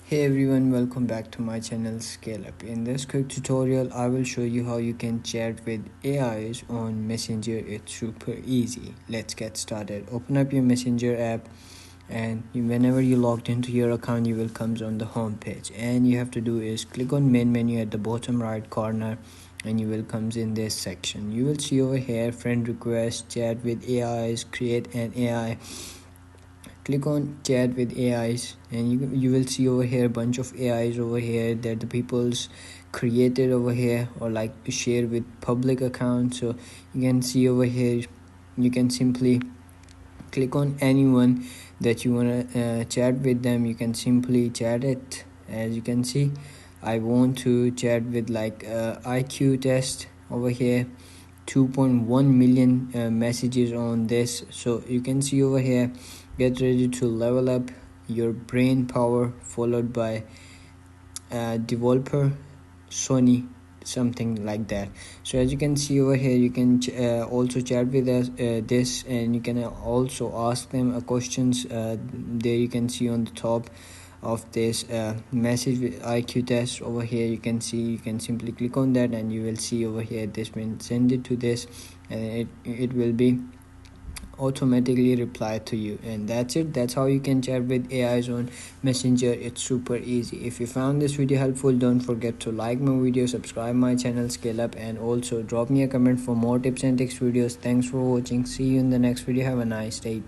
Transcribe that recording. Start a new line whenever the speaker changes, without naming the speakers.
Hey everyone, welcome back to my channel Scale Up. In this quick tutorial, I will show you how you can chat with AIs on Messenger. It's super easy. Let's get started. Open up your Messenger app, and whenever you logged into your account, you will come on the home page. And you have to do is click on main menu at the bottom right corner, and you will comes in this section. You will see over here friend request, chat with AIs, create an AI. Click on chat with AIs, and you will see over here a bunch of AIs over here that the people's created over here or like to share with public accounts. So you can see over here, you can simply click on anyone that you want to chat with them. You can simply chat it. As you can see, I want to chat with like IQ test over here, 2.1 million messages on this. So you can see over here, get ready to level up your brain power, followed by developer Sony, something like that. So as you can see over here, you can also chat with us this, and you can also ask them questions. There you can see on the top of this message with IQ test over here, you can see, you can simply click on that, and you will see over here this will send it to this, and it will be automatically reply to you. And that's it. That's how you can chat with AIs on Messenger. It's super easy. If you found this video helpful, don't forget to like my video, subscribe my channel Scale Up, and also drop me a comment for more tips and tricks videos. Thanks for watching. See you in the next video. Have a nice day.